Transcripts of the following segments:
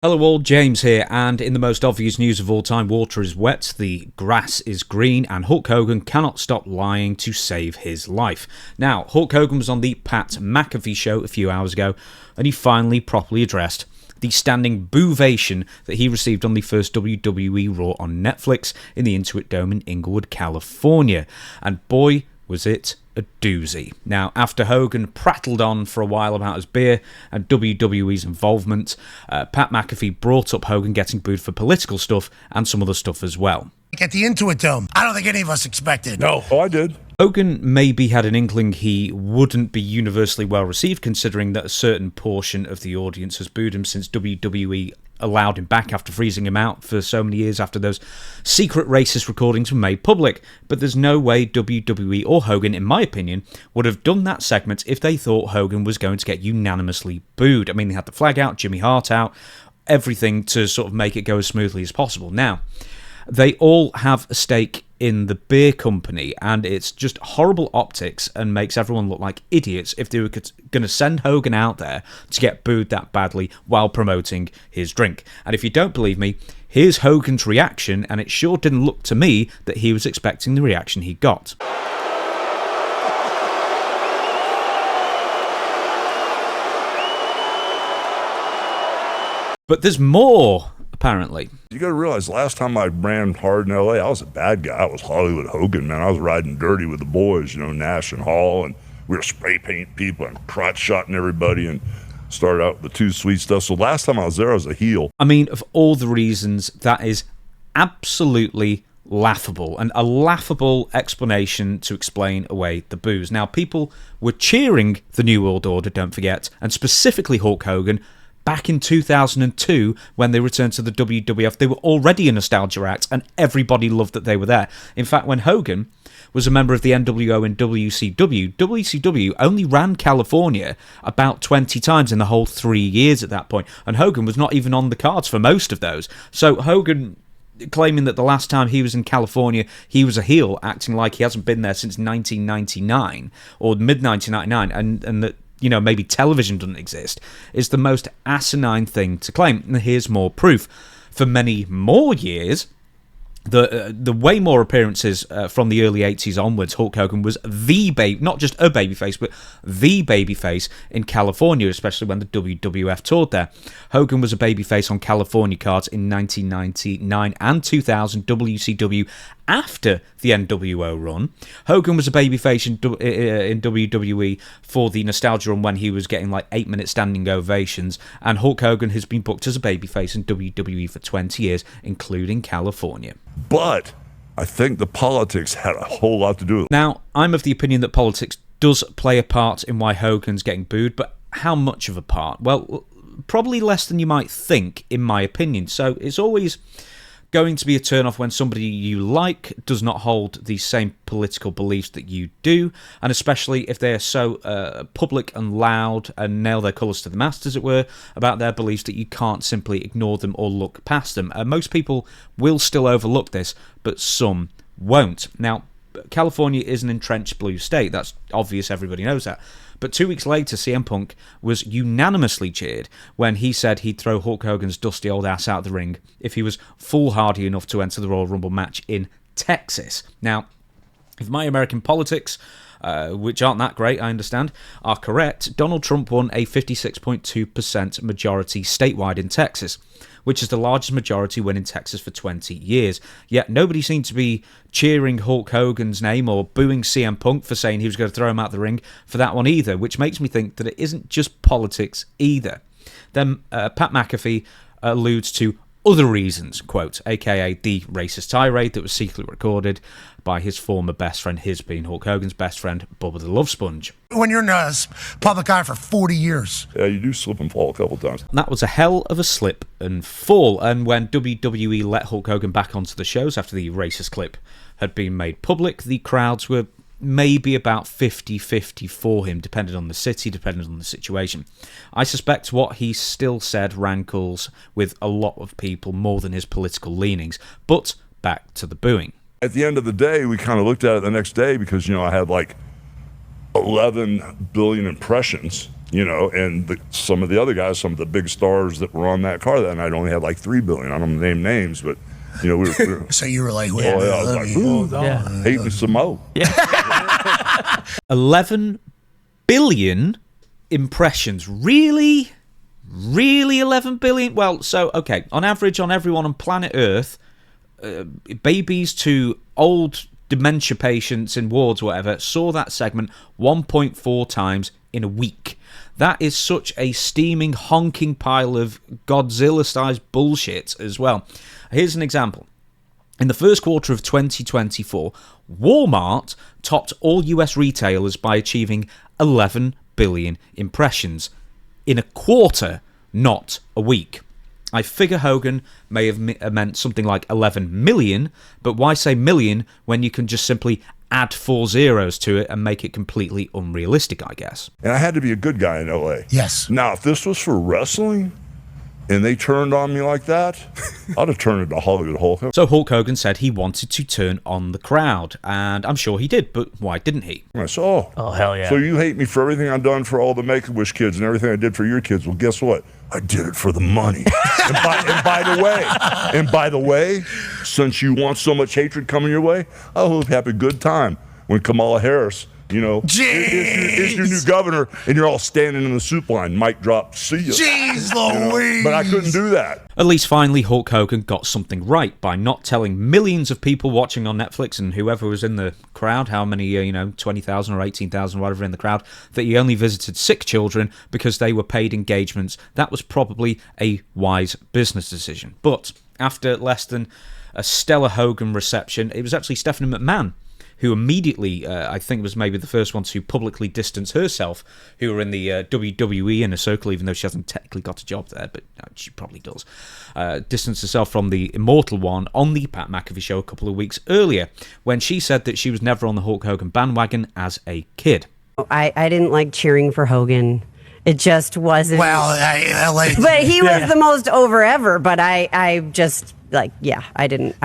Hello all, James here, and in the most obvious news of all time, water is wet, the grass is green, and Hulk Hogan cannot stop lying to save his life. Now, Hulk Hogan was on the Pat McAfee Show a few hours ago, and he finally properly addressed the standing boovation that he received on the first WWE RAW on Netflix in the Intuit Dome in Inglewood, California. And boy, was it a doozy. Now, after Hogan prattled on for a while about his beer and WWE's involvement, Pat McAfee brought up Hogan getting booed for political stuff and some other stuff as well. At the Intuit Dome, I don't think any of us expected. No, I did. Hogan maybe had an inkling he wouldn't be universally well received, considering that a certain portion of the audience has booed him since WWE allowed him back after freezing him out for so many years after those secret racist recordings were made public. But there's no way WWE or Hogan, in my opinion, would have done that segment if they thought Hogan was going to get unanimously booed. I mean, they had the flag out, Jimmy Hart out, everything to sort of make it go as smoothly as possible. Now, they all have a stake in the beer company, and it's just horrible optics and makes everyone look like idiots if they were going to send Hogan out there to get booed that badly while promoting his drink. And if you don't believe me, here's Hogan's reaction, and it sure didn't look to me that he was expecting the reaction he got. But there's more, apparently. You got to realize, last time I ran hard in L.A., I was a bad guy. I was Hollywood Hogan, man. I was riding dirty with the boys, Nash and Hall, and we were spray painting people and crotch shotting everybody and started out with the too sweet stuff. So last time I was there, I was a heel. I mean, of all the reasons, that is absolutely laughable, and a laughable explanation to explain away the boos. Now, people were cheering the New World Order, don't forget, and specifically Hulk Hogan, back in 2002, when they returned to the WWF. They were already a nostalgia act, and everybody loved that they were there. In fact, when Hogan was a member of the NWO in WCW, WCW only ran California about 20 times in the whole 3 years at that point, and Hogan was not even on the cards for most of those. So Hogan claiming that the last time he was in California, he was a heel, acting like he hasn't been there since 1999, or mid-1999, and that maybe television doesn't exist, is the most asinine thing to claim. And here's more proof. For many more years, the way more appearances from the early 80s onwards, Hulk Hogan was not just a babyface, but the babyface in California, especially when the WWF toured there. Hogan was a babyface on California cards in 1999 and 2000 WCW after the NWO run. Hogan was a babyface in WWE for the nostalgia run when he was getting like 8-minute standing ovations, and Hulk Hogan has been booked as a babyface in WWE for 20 years, including California. But I think the politics had a whole lot to do with it. Now, I'm of the opinion that politics does play a part in why Hogan's getting booed, but how much of a part? Well, probably less than you might think, in my opinion. So it's always going to be a turn-off when somebody you like does not hold the same political beliefs that you do, and especially if they're so public and loud and nail their colours to the mast, as it were, about their beliefs that you can't simply ignore them or look past them. Most people will still overlook this, but some won't. Now, California is an entrenched blue state. That's obvious, everybody knows that. But 2 weeks later, CM Punk was unanimously cheered when he said he'd throw Hulk Hogan's dusty old ass out of the ring if he was foolhardy enough to enter the Royal Rumble match in Texas. Now, if my American politics, which aren't that great, I understand, are correct, Donald Trump won a 56.2% majority statewide in Texas, which is the largest majority win in Texas for 20 years. Yet nobody seemed to be cheering Hulk Hogan's name or booing CM Punk for saying he was going to throw him out the ring for that one either, which makes me think that it isn't just politics either. Then Pat McAfee alludes to other reasons, quote, aka the racist tirade that was secretly recorded by his former best friend, his being Hulk Hogan's best friend, Bubba the Love Sponge. When you're in a public eye for 40 years. Yeah, you do slip and fall a couple times. That was a hell of a slip and fall, and when WWE let Hulk Hogan back onto the shows after the racist clip had been made public, the crowds were maybe about 50-50 for him, depending on the city, depending on the situation. I suspect what he still said rankles with a lot of people more than his political leanings. But back to the booing. At the end of the day, we kind of looked at it the next day because, I had like 11 billion impressions And some of the other guys, some of the big stars that were on that car that night only had like $3 billion. I don't name names, but we were So you were like, I was like, hate me some more. 11 billion impressions. Really? Really 11 billion? Well, so, okay, on average, on everyone on planet Earth, babies to old dementia patients in wards, whatever, saw that segment 1.4 times in a week. That is such a steaming, honking pile of Godzilla-sized bullshit as well. Here's an example. In the first quarter of 2024, Walmart topped all US retailers by achieving 11 billion impressions in a quarter, not a week. I figure Hogan may have meant something like 11 million, but why say million when you can just simply add 4 zeros to it and make it completely unrealistic, I guess. And I had to be a good guy in LA. Yes. Now, if this was for wrestling and they turned on me like that, I'd have turned into Hollywood Hulk Hogan. So Hulk Hogan said he wanted to turn on the crowd, and I'm sure he did, but why didn't he? I said, oh, hell yeah. So you hate me for everything I've done for all the Make-A-Wish kids and everything I did for your kids. Well, guess what? I did it for the money. and by the way, since you want so much hatred coming your way, I hope you have a good time when Kamala Harris, is your new governor, and you're all standing in the soup line. Mic drop, see ya. Jeez Louise. But I couldn't do that. At least finally Hulk Hogan got something right by not telling millions of people watching on Netflix and whoever was in the crowd, how many, 20,000 or 18,000, whatever in the crowd, that he only visited sick children because they were paid engagements. That was probably a wise business decision. But after less than a stellar Hogan reception, it was actually Stephanie McMahon who immediately, I think was maybe the first one to publicly distance herself, who were in the WWE inner circle, even though she hasn't technically got a job there, but she probably does, distance herself from the Immortal One on the Pat McAfee Show a couple of weeks earlier, when she said that she was never on the Hulk Hogan bandwagon as a kid. I didn't like cheering for Hogan. It just wasn't. Well, LA. But he was the most over ever. But I just, I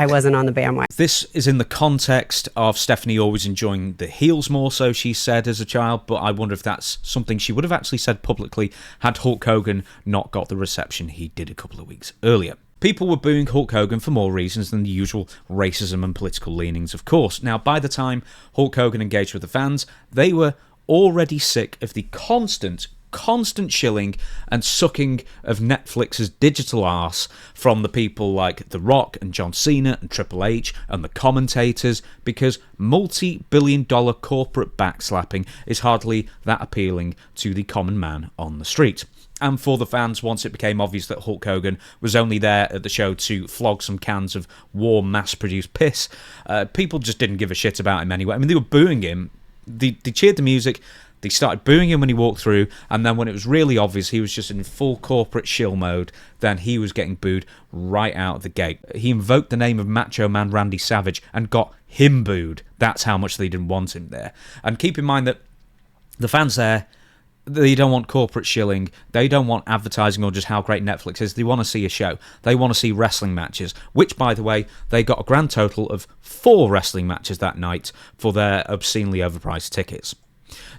wasn't on the bandwagon. This is in the context of Stephanie always enjoying the heels more, so she said as a child, but I wonder if that's something she would have actually said publicly had Hulk Hogan not got the reception he did a couple of weeks earlier. People were booing Hulk Hogan for more reasons than the usual racism and political leanings, of course. Now, by the time Hulk Hogan engaged with the fans, they were already sick of the constant shilling and sucking of Netflix's digital arse from the people like The Rock and John Cena and Triple H and the commentators, because multi-billion-dollar corporate backslapping is hardly that appealing to the common man on the street. And for the fans, once it became obvious that Hulk Hogan was only there at the show to flog some cans of warm, mass-produced piss, people just didn't give a shit about him anyway. I mean, they were booing him. They cheered the music. They started booing him when he walked through, and then when it was really obvious he was just in full corporate shill mode, then he was getting booed right out of the gate. He invoked the name of Macho Man Randy Savage and got him booed. That's how much they didn't want him there. And keep in mind that the fans there, they don't want corporate shilling. They don't want advertising or just how great Netflix is. They want to see a show. They want to see wrestling matches, which, by the way, they got a grand total of 4 wrestling matches that night for their obscenely overpriced tickets.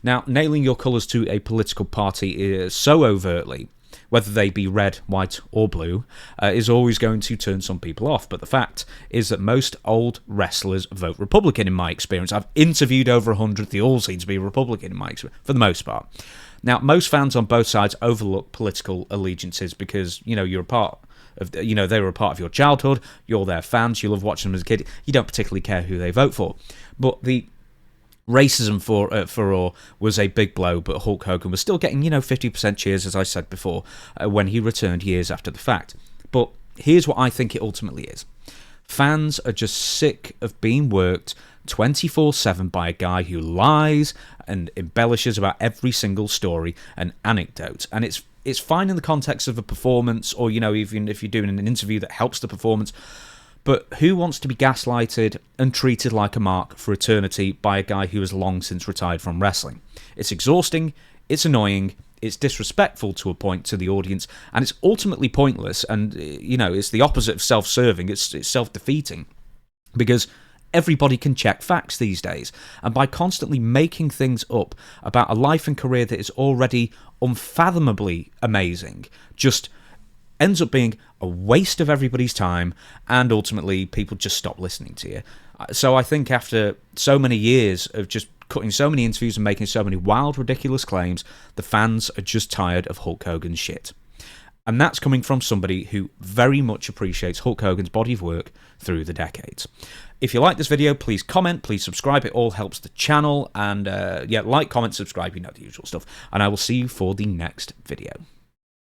Now, nailing your colours to a political party so overtly, whether they be red, white or blue, is always going to turn some people off. But the fact is that most old wrestlers vote Republican in my experience. I've interviewed over 100. They all seem to be Republican in my experience, for the most part. Now, most fans on both sides overlook political allegiances because, you're a part of, they were a part of your childhood. You're their fans. You love watching them as a kid. You don't particularly care who they vote for. But the racism for Raw was a big blow, but Hulk Hogan was still getting 50% cheers, as I said before, when he returned years after the fact. But here's what I think it ultimately is. Fans are just sick of being worked 24/7 by a guy who lies and embellishes about every single story and anecdote. And it's fine in the context of a performance, or even if you're doing an interview that helps the performance. But who wants to be gaslighted and treated like a mark for eternity by a guy who has long since retired from wrestling? It's exhausting, it's annoying, it's disrespectful to a point to the audience, and it's ultimately pointless, and, it's the opposite of self-serving, it's self-defeating. Because Everybody can check facts these days, and by constantly making things up about a life and career that is already unfathomably amazing, just ends up being a waste of everybody's time, and ultimately people just stop listening to you. So I think after so many years of just cutting so many interviews and making so many wild, ridiculous claims, the fans are just tired of Hulk Hogan's shit. And that's coming from somebody who very much appreciates Hulk Hogan's body of work through the decades. If you like this video, please comment, please subscribe. It all helps the channel. And like, comment, subscribe, you know, the usual stuff. And I will see you for the next video.